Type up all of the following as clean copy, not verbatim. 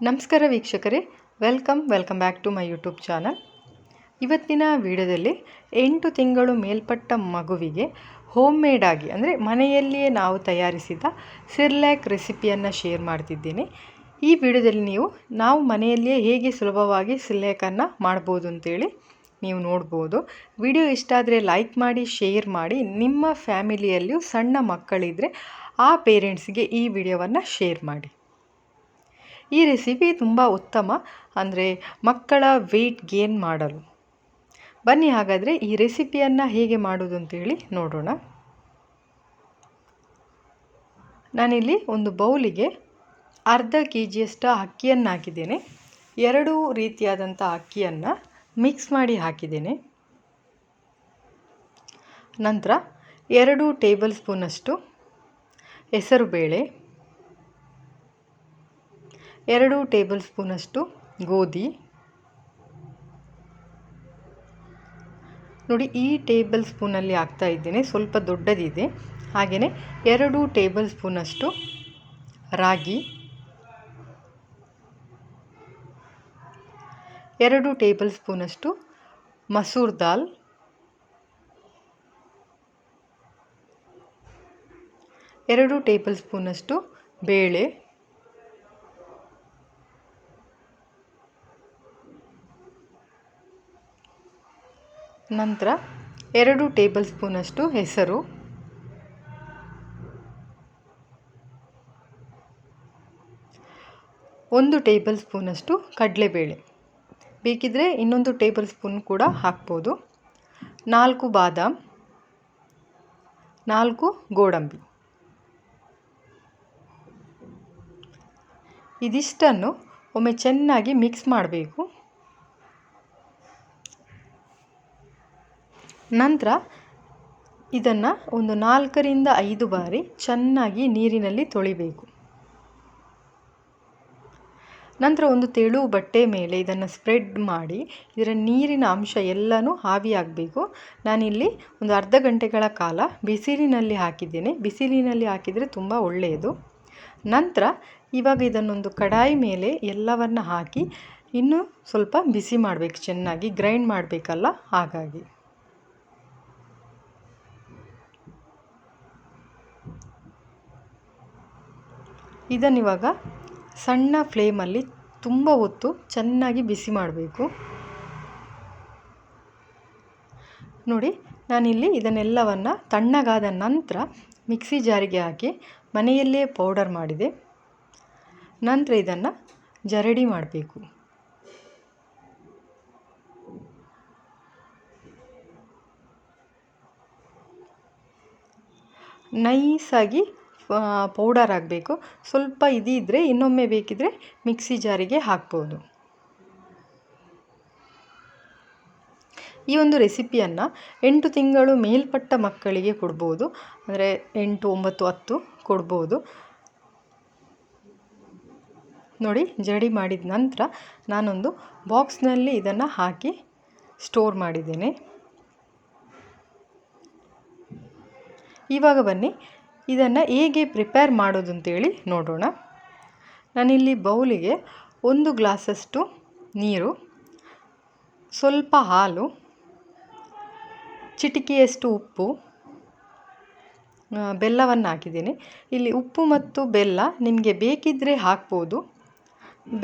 ನಮಸ್ಕಾರ ವೀಕ್ಷಕರೇ, welcome back to my YouTube channel. ಇವತ್ತಿನ ವಿಡಿಯೋದಲ್ಲಿ 8 ತಿಂಗಳು ಮೇಲ್ಪಟ್ಟ ಮಗುವಿಗೆ ಹೋಮ್ ಮೇಡ್ ಆಗಿ ಅಂದರೆ ಮನೆಯಲ್ಲಿಯೇ ನಾವು ತಯಾರಿಸಿದ ಸಿರ್ಲ್ಯಾಕ್ ರೆಸಿಪಿಯನ್ನು ಶೇರ್ ಮಾಡ್ತಿದ್ದೀನಿ. ಈ ವಿಡಿಯೋದಲ್ಲಿ ನಾವು ಮನೆಯಲ್ಲಿಯೇ ಹೇಗೆ ಸುಲಭವಾಗಿ ಸಿರ್ಲ್ಯಾಕನ್ನು ಮಾಡ್ಬೋದು ಅಂತೇಳಿ ನೀವು ನೋಡ್ಬೋದು. ವಿಡಿಯೋ ಇಷ್ಟ ಆದರೆ ಲೈಕ್ ಮಾಡಿ, ಶೇರ್ ಮಾಡಿ. ನಿಮ್ಮ ಫ್ಯಾಮಿಲಿಯಲ್ಲಿಯೂ ಸಣ್ಣ ಮಕ್ಕಳಿದ್ದರೆ ಆ ಪೇರೆಂಟ್ಸ್ಗೆ ಈ ವಿಡಿಯೋವನ್ನು ಶೇರ್ ಮಾಡಿ. ಈ ರೆಸಿಪಿ ತುಂಬ ಉತ್ತಮ, ಅಂದರೆ ಮಕ್ಕಳ ವೆಯ್ಟ್ ಗೇನ್ ಮಾಡಲು. ಬನ್ನಿ ಹಾಗಾದರೆ ಈ ರೆಸಿಪಿಯನ್ನು ಹೇಗೆ ಮಾಡೋದು ಅಂತೇಳಿ ನೋಡೋಣ. ನಾನಿಲ್ಲಿ ಒಂದು ಬೌಲಿಗೆ ಅರ್ಧ kg ಅಕ್ಕಿಯನ್ನು ಹಾಕಿದ್ದೇನೆ. 2 ರೀತಿಯಾದಂಥ ಅಕ್ಕಿಯನ್ನು ಮಿಕ್ಸ್ ಮಾಡಿ ಹಾಕಿದ್ದೇನೆ. ನಂತರ 2 ಟೇಬಲ್ ಸ್ಪೂನಷ್ಟು ಹೆಸರುಬೇಳೆ, 2 ಟೇಬಲ್ ಸ್ಪೂನಷ್ಟು ಗೋಧಿ. ನೋಡಿ, ಈ ಟೇಬಲ್ ಸ್ಪೂನಲ್ಲಿ ಹಾಕ್ತಾ ಇದ್ದೇನೆ, ಸ್ವಲ್ಪ ದೊಡ್ಡದಿದೆ. ಹಾಗೆಯೇ 2 ಟೇಬಲ್ ಸ್ಪೂನಷ್ಟು ರಾಗಿ, 2 ಟೇಬಲ್ ಸ್ಪೂನಷ್ಟು ಮಸೂರ್ ದಾಲ್, 2 ಟೇಬಲ್ ಸ್ಪೂನಷ್ಟು ಬೇಳೆ, ನಂತರ 2 ಟೇಬಲ್ ಸ್ಪೂನಷ್ಟು ಹೆಸರು, 1 ಟೇಬಲ್ ಸ್ಪೂನಷ್ಟು ಕಡಲೆಬೇಳೆ, ಬೇಕಿದ್ದರೆ ಇನ್ನೊಂದು ಟೇಬಲ್ ಸ್ಪೂನ್ ಕೂಡ ಹಾಕ್ಬೋದು, 4 ಬಾದಾಮ್, 4 ಗೋಡಂಬಿ. ಇದಿಷ್ಟನ್ನು ಒಮ್ಮೆ ಚೆನ್ನಾಗಿ ಮಿಕ್ಸ್ ಮಾಡಬೇಕು. ನಂತರ ಇದನ್ನು ಒಂದು 4 ರಿಂದ 5 ಬಾರಿ ಚೆನ್ನಾಗಿ ನೀರಿನಲ್ಲಿ ತೊಳಿಬೇಕು. ನಂತರ ಒಂದು ತೆಳು ಬಟ್ಟೆ ಮೇಲೆ ಇದನ್ನು ಸ್ಪ್ರೆಡ್ ಮಾಡಿ ಇದರ ನೀರಿನ ಅಂಶ ಎಲ್ಲನೂ ಆವಿಯಾಗಬೇಕು. ನಾನಿಲ್ಲಿ ಒಂದು ಅರ್ಧ ಗಂಟೆಗಳ ಕಾಲ ಬಿಸಿಲಿನಲ್ಲಿ ಹಾಕಿದ್ದೇನೆ. ಬಿಸಿಲಿನಲ್ಲಿ ಹಾಕಿದರೆ ತುಂಬ ಒಳ್ಳೆಯದು. ನಂತರ ಇವಾಗ ಇದನ್ನೊಂದು ಕಡಾಯಿ ಮೇಲೆ ಎಲ್ಲವನ್ನು ಹಾಕಿ ಇನ್ನೂ ಸ್ವಲ್ಪ ಬಿಸಿ ಮಾಡಬೇಕು, ಚೆನ್ನಾಗಿ ಗ್ರೈಂಡ್ ಮಾಡಬೇಕಲ್ಲ, ಹಾಗಾಗಿ. ಇದನ್ನಿವಾಗ ಸಣ್ಣ ಫ್ಲೇಮಲ್ಲಿ ತುಂಬ ಹೊತ್ತು ಚೆನ್ನಾಗಿ ಬಿಸಿ ಮಾಡಬೇಕು. ನೋಡಿ, ನಾನಿಲ್ಲಿ ಇದನ್ನೆಲ್ಲವನ್ನು ತಣ್ಣಗಾದ ನಂತರ ಮಿಕ್ಸಿ ಜಾರಿಗೆ ಹಾಕಿ ಮನೆಯಲ್ಲೇ ಪೌಡರ್ ಮಾಡಿದೆ. ನಂತರ ಇದನ್ನು ಜರಡಿ ಮಾಡಬೇಕು. ನೈಸಾಗಿ ಪೌಡರ್ ಆಗಬೇಕು. ಸ್ವಲ್ಪ ಇದಿದ್ದರೆ ಇನ್ನೊಮ್ಮೆ ಬೇಕಿದ್ದರೆ ಮಿಕ್ಸಿ ಜಾರಿಗೆ ಹಾಕ್ಬೋದು. ಈ ಒಂದು ರೆಸಿಪಿಯನ್ನು 8 ತಿಂಗಳು ಮೇಲ್ಪಟ್ಟ ಮಕ್ಕಳಿಗೆ ಕೊಡ್ಬೋದು, ಅಂದರೆ 8, 9, 10 ಕೊಡ್ಬೋದು. ನೋಡಿ, ಜರಡಿ ಮಾಡಿದ ನಂತರ ನಾನೊಂದು ಬಾಕ್ಸ್ನಲ್ಲಿ ಇದನ್ನು ಹಾಕಿ ಸ್ಟೋರ್ ಮಾಡಿದ್ದೇನೆ. ಇವಾಗ ಬನ್ನಿ ಇದನ್ನು ಹೇಗೆ ಪ್ರಿಪೇರ್ ಮಾಡೋದು ಅಂತೇಳಿ ನೋಡೋಣ. ನಾನಿಲ್ಲಿ ಬೌಲಿಗೆ 1 ಗ್ಲಾಸಷ್ಟು ನೀರು, ಸ್ವಲ್ಪ ಹಾಲು, ಚಿಟಿಕೆಯಷ್ಟು ಉಪ್ಪು, ಬೆಲ್ಲವನ್ನು ಹಾಕಿದ್ದೀನಿ. ಇಲ್ಲಿ ಉಪ್ಪು ಮತ್ತು ಬೆಲ್ಲ ನಿಮಗೆ ಬೇಕಿದ್ದರೆ ಹಾಕ್ಬೋದು.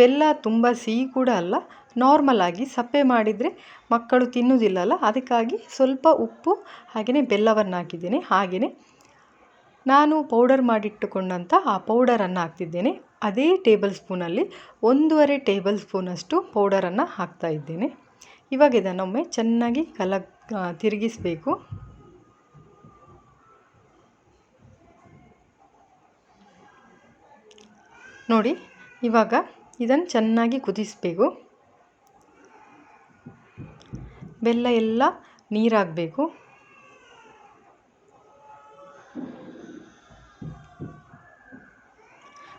ಬೆಲ್ಲ ತುಂಬ ಸಿಹಿ ಕೂಡ ಅಲ್ಲ, ನಾರ್ಮಲ್ ಆಗಿ ಸಪ್ಪೆ ಮಾಡಿದರೆ ಮಕ್ಕಳು ತಿನ್ನುವುದಿಲ್ಲಲ್ಲ, ಅದಕ್ಕಾಗಿ ಸ್ವಲ್ಪ ಉಪ್ಪು ಹಾಗೆಯೇ ಬೆಲ್ಲವನ್ನು ಹಾಕಿದ್ದೀನಿ. ಹಾಗೆಯೇ ನಾನು ಪೌಡರ್ ಮಾಡಿಟ್ಟುಕೊಂಡಂಥ ಆ ಪೌಡರನ್ನು ಹಾಕ್ತಿದ್ದೇನೆ. ಅದೇ ಟೇಬಲ್ ಸ್ಪೂನಲ್ಲಿ 1.5 ಟೇಬಲ್ ಸ್ಪೂನಷ್ಟು ಪೌಡರನ್ನು ಹಾಕ್ತಾ ಇದ್ದೇನೆ. ಇವಾಗ ಇದನ್ನೊಮ್ಮೆ ಚೆನ್ನಾಗಿ ತಿರುಗಿಸಬೇಕು. ನೋಡಿ, ಇವಾಗ ಇದನ್ನು ಚೆನ್ನಾಗಿ ಕುದಿಸಬೇಕು. ಬೆಲ್ಲ ಎಲ್ಲ ನೀರಾಗಬೇಕು.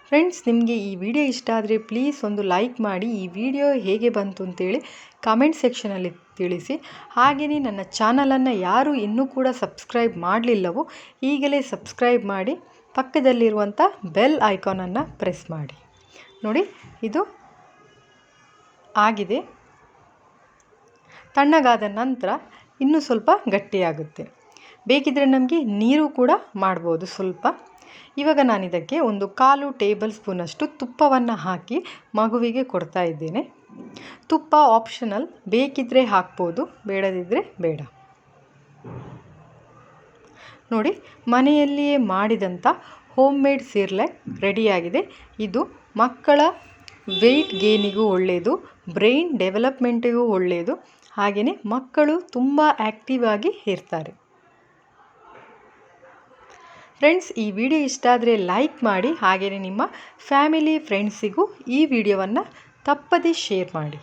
ಫ್ರೆಂಡ್ಸ್, ನಿಮಗೆ ಈ ವಿಡಿಯೋ ಇಷ್ಟ ಆದರೆ ಪ್ಲೀಸ್ ಒಂದು ಲೈಕ್ ಮಾಡಿ. ಈ ವಿಡಿಯೋ ಹೇಗೆ ಬಂತು ಅಂತೇಳಿ ಕಾಮೆಂಟ್ ಸೆಕ್ಷನಲ್ಲಿ ತಿಳಿಸಿ. ಹಾಗೆಯೇ ನನ್ನ ಚಾನಲನ್ನು ಯಾರು ಇನ್ನೂ ಕೂಡ ಸಬ್ಸ್ಕ್ರೈಬ್ ಮಾಡಲಿಲ್ಲವೋ ಈಗಲೇ ಸಬ್ಸ್ಕ್ರೈಬ್ ಮಾಡಿ, ಪಕ್ಕದಲ್ಲಿರುವಂಥ ಬೆಲ್ ಐಕಾನನ್ನು ಪ್ರೆಸ್ ಮಾಡಿ. ನೋಡಿ, ಇದು ಆಗಿದೆ. ತಣ್ಣಗಾದ ನಂತರ ಇನ್ನೂ ಸ್ವಲ್ಪ ಗಟ್ಟಿಯಾಗುತ್ತೆ. ಬೇಕಿದ್ದರೆ ನಮಗೆ ನೀರು ಕೂಡ ಮಾಡ್ಬೋದು ಸ್ವಲ್ಪ. ಇವಾಗ ನಾನು ಇದಕ್ಕೆ 1/4 ಟೇಬಲ್ ಸ್ಪೂನಷ್ಟು ತುಪ್ಪವನ್ನು ಹಾಕಿ ಮಗುವಿಗೆ ಕೊಡ್ತಾ ಇದ್ದೇನೆ. ತುಪ್ಪ ಆಪ್ಷನಲ್, ಬೇಕಿದ್ದರೆ ಹಾಕ್ಬೋದು, ಬೇಡದಿದ್ದರೆ ಬೇಡ. ನೋಡಿ, ಮನೆಯಲ್ಲಿಯೇ ಮಾಡಿದಂಥ ಹೋಮ್ ಮೇಡ್ ಸಿರ್ಲಾಕ್ ರೆಡಿಯಾಗಿದೆ. ಇದು ಮಕ್ಕಳ ವೆಯ್ಟ್ ಗೇನಿಗೂ ಒಳ್ಳೆಯದು, ಬ್ರೈನ್ ಡೆವಲಪ್ಮೆಂಟಿಗೂ ಒಳ್ಳೆಯದು, ಹಾಗೆಯೇ ಮಕ್ಕಳು ತುಂಬ ಆ್ಯಕ್ಟಿವ್ ಆಗಿ ಇರ್ತಾರೆ. ಫ್ರೆಂಡ್ಸ್, ಈ ವಿಡಿಯೋ ಇಷ್ಟ ಆದರೆ ಲೈಕ್ ಮಾಡಿ, ಹಾಗೆಯೇ ನಿಮ್ಮ ಫ್ಯಾಮಿಲಿ ಫ್ರೆಂಡ್ಸಿಗೂ ಈ ವಿಡಿಯೋವನ್ನು ತಪ್ಪದೇ ಶೇರ್ ಮಾಡಿ.